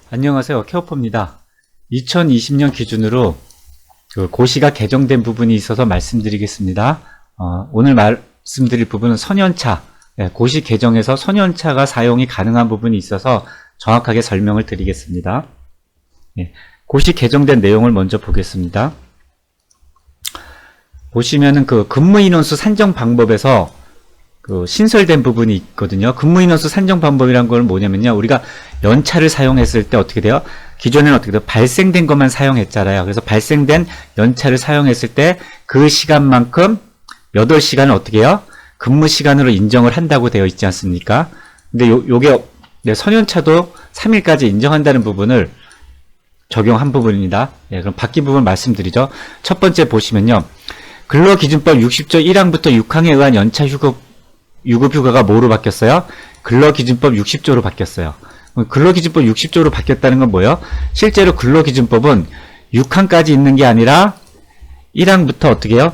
안녕하세요. 케어포입니다. 2020년 기준으로 고시가 개정된 부분이 있어서 말씀드리겠습니다. 오늘 말씀드릴 부분은 선연차, 고시 개정에서 선연차가 사용이 가능한 부분이 있어서 정확하게 설명을 드리겠습니다. 고시 개정된 내용을 먼저 보겠습니다. 보시면은 근무 인원수 산정 방법에서 신설된 부분이 있거든요. 근무 인원수 산정 방법이란 건 뭐냐면요. 우리가 연차를 사용했을 때 어떻게 돼요? 기존에는 어떻게 돼요? 발생된 것만 사용했잖아요. 그래서 발생된 연차를 사용했을 때 그 시간만큼 8시간을 어떻게 해요? 근무 시간으로 인정을 한다고 되어 있지 않습니까? 근데 요게 선연차도 3일까지 인정한다는 부분을 적용한 부분입니다. 그럼 바뀐 부분 말씀드리죠. 첫 번째 보시면요. 근로기준법 60조 1항부터 6항에 의한 연차 유급휴가가 뭐로 바뀌었어요? 근로기준법 60조로 바뀌었어요. 근로기준법 60조로 바뀌었다는 건 뭐예요? 실제로 근로기준법은 6항까지 있는 게 아니라 1항부터 어떻게 해요?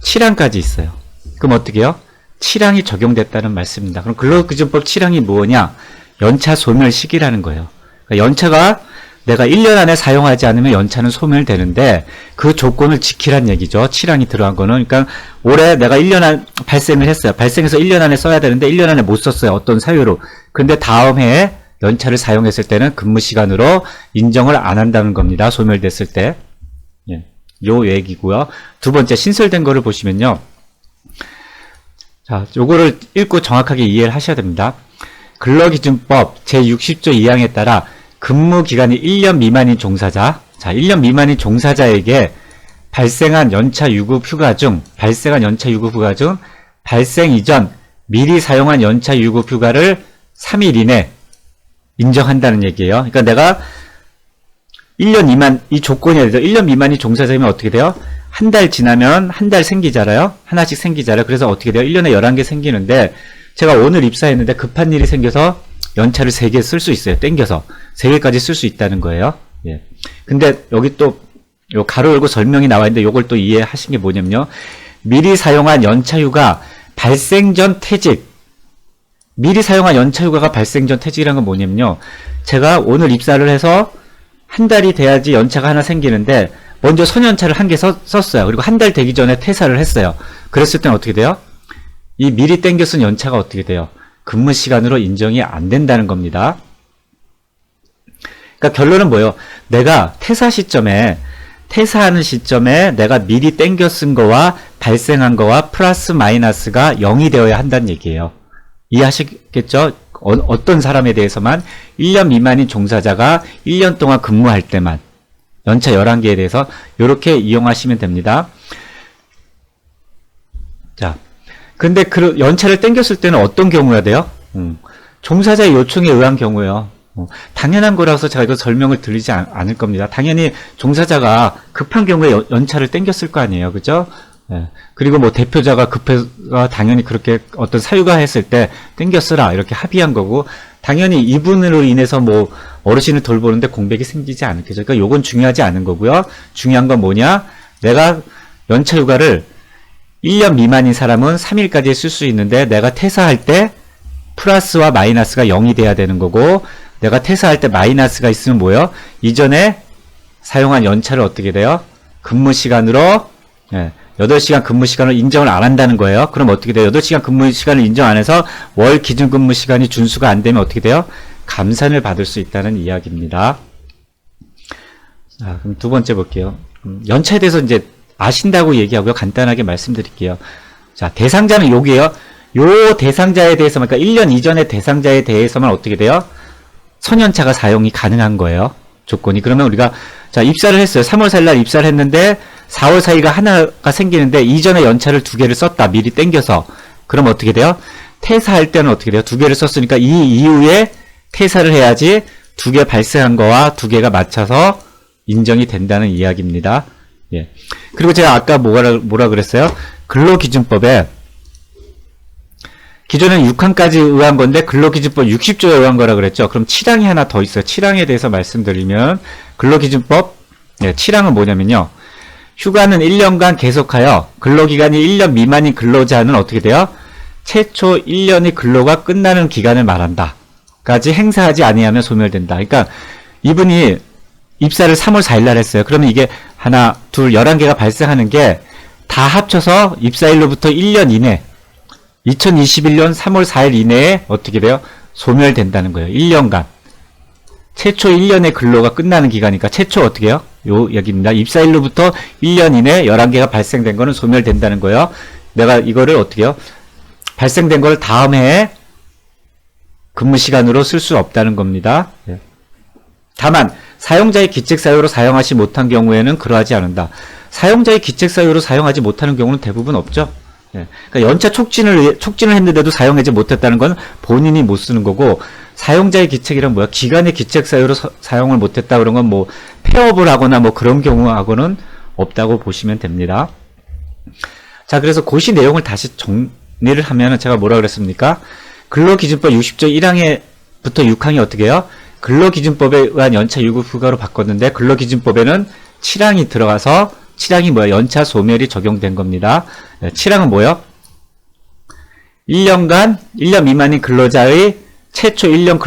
7항까지 있어요. 그럼 어떻게 해요? 7항이 적용됐다는 말씀입니다. 그럼 근로기준법 7항이 뭐냐? 연차 소멸 시기라는 거예요. 그러니까 연차가 내가 1년 안에 사용하지 않으면 연차는 소멸되는데 그 조건을 지키란 얘기죠. 7항이 들어간 거는. 그러니까 올해 내가 1년 안 발생을 했어요. 발생해서 1년 안에 써야 되는데 1년 안에 못 썼어요. 어떤 사유로. 근데 다음 해에 연차를 사용했을 때는 근무 시간으로 인정을 안 한다는 겁니다. 소멸됐을 때. 요 얘기고요. 두 번째 신설된 거를 보시면요. 자, 요거를 읽고 정확하게 이해를 하셔야 됩니다. 근로기준법 제60조 2항에 따라 근무 기간이 1년 미만인 종사자, 자, 1년 미만인 종사자에게 발생한 연차 유급 휴가 중 발생 이전 미리 사용한 연차 유급 휴가를 3일 이내 인정한다는 얘기예요. 그러니까 내가 1년 미만, 이 조건이 되죠. 1년 미만인 종사자이면 어떻게 돼요? 한 달 지나면 한 달 생기잖아요. 하나씩 생기잖아요. 그래서 어떻게 돼요? 1년에 11개 생기는데 제가 오늘 입사했는데 급한 일이 생겨서 연차를 3개 쓸 수 있어요. 땡겨서 3개까지 쓸 수 있다는 거예요. 근데 여기 또 요 가로 열고 설명이 나와 있는데 요걸 또 이해하신 게 뭐냐면요. 미리 사용한 연차휴가 발생 전 퇴직. 미리 사용한 연차휴가가 발생 전 퇴직이란 건 뭐냐면요. 제가 오늘 입사를 해서 한 달이 돼야지 연차가 하나 생기는데 먼저 선연차를 1개 썼어요. 그리고 한 달 되기 전에 퇴사를 했어요. 그랬을 때는 어떻게 돼요? 이 미리 땡겨 쓴 연차가 어떻게 돼요? 근무 시간으로 인정이 안 된다는 겁니다. 그러니까 결론은 뭐예요? 내가 퇴사하는 시점에 내가 미리 땡겨 쓴 거와 발생한 거와 플러스 마이너스가 0이 되어야 한다는 얘기예요. 이해하시겠죠? 어떤 사람에 대해서만 1년 미만인 종사자가 1년 동안 근무할 때만 연차 11개에 대해서 이렇게 이용하시면 됩니다. 자, 근데 그 연차를 땡겼을 때는 어떤 경우야 돼요? 종사자의 요청에 의한 경우예요. 당연한 거라서 제가 이거 설명을 드리지 않을 겁니다. 당연히 종사자가 급한 경우에 연차를 땡겼을 거 아니에요. 그죠? 그리고 뭐 대표자가 급해서 당연히 그렇게 어떤 사유가 했을 때 땡겼으라 이렇게 합의한 거고, 당연히 이분으로 인해서 뭐 어르신을 돌보는데 공백이 생기지 않겠죠. 그러니까 요건 중요하지 않은 거고요. 중요한 건 뭐냐? 내가 연차 휴가를 1년 미만인 사람은 3일까지 쓸 수 있는데 내가 퇴사할 때 플러스와 마이너스가 0이 돼야 되는 거고, 내가 퇴사할 때 마이너스가 있으면 뭐예요? 이전에 사용한 연차를 어떻게 돼요? 근무 시간으로 8시간 근무 시간을 인정을 안 한다는 거예요. 그럼 어떻게 돼요? 8시간 근무 시간을 인정 안 해서 월 기준 근무 시간이 준수가 안 되면 어떻게 돼요? 감산을 받을 수 있다는 이야기입니다. 자, 그럼 두 번째 볼게요. 연차에 대해서 이제 아신다고 얘기하고요. 간단하게 말씀드릴게요. 자, 대상자는 여기에요. 요 대상자에 대해서만, 그러니까 1년 이전의 대상자에 대해서만 어떻게 돼요? 선연차가 사용이 가능한 거예요. 조건이. 그러면 우리가, 자, 입사를 했어요. 3월 4일 날 입사를 했는데 4월 4일가 하나가 생기는데 이전에 연차를 2개를 썼다. 미리 땡겨서. 그럼 어떻게 돼요? 퇴사할 때는 어떻게 돼요? 2개를 썼으니까 이 이후에 퇴사를 해야지 2개 발생한 거와 2개가 맞춰서 인정이 된다는 이야기입니다. 그리고 제가 아까 뭐라 그랬어요? 근로기준법에 기존에는 6항까지 의한 건데 근로기준법 60조에 의한 거라 그랬죠. 그럼 7항이 하나 더 있어요. 7항에 대해서 말씀드리면 근로기준법 7항은 뭐냐면요. 휴가는 1년간 계속하여 근로기간이 1년 미만인 근로자는 어떻게 돼요? 최초 1년의 근로가 끝나는 기간을 말한다. 까지 행사하지 아니하면 소멸된다. 그러니까 이분이 입사를 3월 4일 날 했어요. 그러면 이게 하나, 둘, 11개가 발생하는 게 다 합쳐서 입사일로부터 1년 이내, 2021년 3월 4일 이내에 어떻게 돼요? 소멸된다는 거예요. 1년간. 최초 1년의 근로가 끝나는 기간이니까 최초 어떻게 해요? 여기입니다. 입사일로부터 1년 이내 11개가 발생된 거는 소멸된다는 거예요. 내가 이거를 어떻게 해요? 발생된 걸 다음 해에 근무 시간으로 쓸 수 없다는 겁니다. 다만 사용자의 기책 사유로 사용하지 못한 경우에는 그러하지 않는다. 사용자의 기책 사유로 사용하지 못하는 경우는 대부분 없죠. 그러니까 연차 촉진을 했는데도 사용하지 못했다는 건 본인이 못 쓰는 거고, 사용자의 기책이란 뭐야? 기관의 기책 사유로 사용을 못했다 그런 건 뭐 폐업을 하거나 뭐 그런 경우하고는 없다고 보시면 됩니다. 자, 그래서 고시 내용을 다시 정리를 하면은 제가 뭐라 그랬습니까? 근로기준법 60조 1항에부터 6항이 어떻게 해요? 근로기준법에 의한 연차 유급 휴가로 바꿨는데, 근로기준법에는 7항이 들어가서 7항이 뭐야? 연차 소멸이 적용된 겁니다. 7항은 뭐예요? 1년간 1년 미만인 근로자의 최초 1년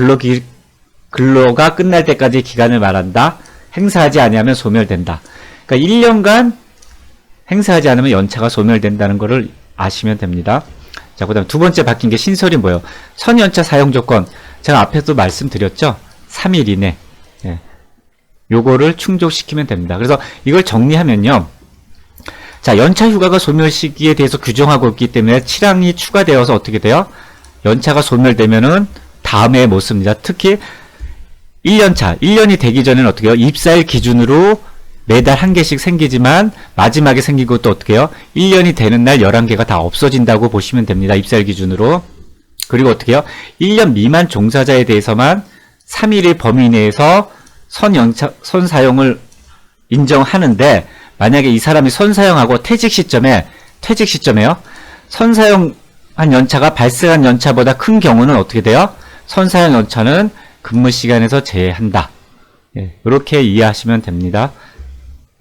근로가 끝날 때까지 기간을 말한다. 행사하지 아니하면 소멸된다. 그러니까 1년간 행사하지 않으면 연차가 소멸된다는 것을 아시면 됩니다. 자, 그 다음 두 번째 바뀐 게 신설이 뭐예요? 선연차 사용 조건. 제가 앞에도 말씀드렸죠? 3일 이내. 요거를 충족시키면 됩니다. 그래서 이걸 정리하면요. 자, 연차 휴가가 소멸 시기에 대해서 규정하고 있기 때문에 7항이 추가되어서 어떻게 돼요? 연차가 소멸되면은 다음에 못 씁니다. 특히 1년차, 1년이 되기 전에는 어떻게 해요? 입사일 기준으로 매달 한 개씩 생기지만 마지막에 생긴 것도 어떻게 해요? 1년이 되는 날 11개가 다 없어진다고 보시면 됩니다. 입사일 기준으로. 그리고 어떻게 해요? 1년 미만 종사자에 대해서만 3일의 범위 내에서 선 사용을 인정하는데, 만약에 이 사람이 선 사용하고 퇴직 시점에요. 선 사용한 연차가 발생한 연차보다 큰 경우는 어떻게 돼요? 선 사용 연차는 근무 시간에서 제외한다. 이렇게 이해하시면 됩니다.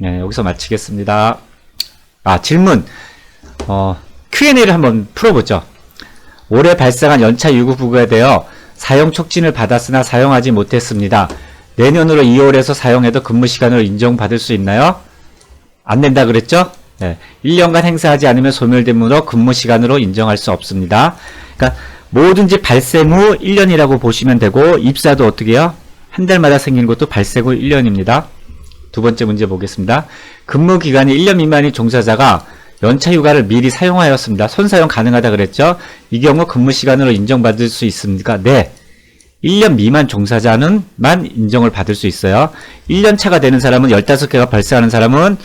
여기서 마치겠습니다. 질문. Q&A를 한번 풀어보죠. 올해 발생한 연차 유급 부과에 대하여 사용 촉진을 받았으나 사용하지 못했습니다. 내년으로 2월에서 사용해도 근무 시간을 인정받을 수 있나요? 안 된다 그랬죠? 1년간 행사하지 않으면 소멸됨으로 근무 시간으로 인정할 수 없습니다. 그러니까 뭐든지 발생 후 1년이라고 보시면 되고, 입사도 어떻게 해요? 한 달마다 생기는 것도 발생 후 1년입니다. 두 번째 문제 보겠습니다. 근무 기간이 1년 미만인 종사자가 연차 휴가를 미리 사용하였습니다. 선사용 가능하다 그랬죠? 이 경우 근무 시간으로 인정받을 수 있습니까? 네. 1년 미만 종사자는만 인정을 받을 수 있어요. 1년 차가 되는 사람은 15개가 발생하는 사람은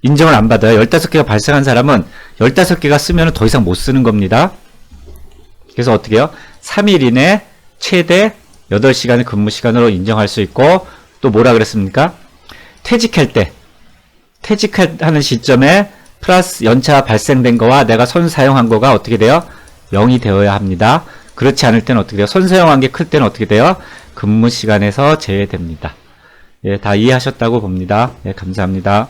인정을 안 받아요. 15개가 발생한 사람은 15개가 쓰면 더 이상 못 쓰는 겁니다. 그래서 어떻게 해요? 3일 이내 최대 8시간의 근무 시간으로 인정할 수 있고, 또 뭐라 그랬습니까? 퇴직하는 시점에 플러스 연차 발생된 거와 내가 선 사용한 거가 어떻게 돼요? 0이 되어야 합니다. 그렇지 않을 때는 어떻게 돼요? 선 사용한 게 클 때는 어떻게 돼요? 근무 시간에서 제외됩니다. 다 이해하셨다고 봅니다. 감사합니다.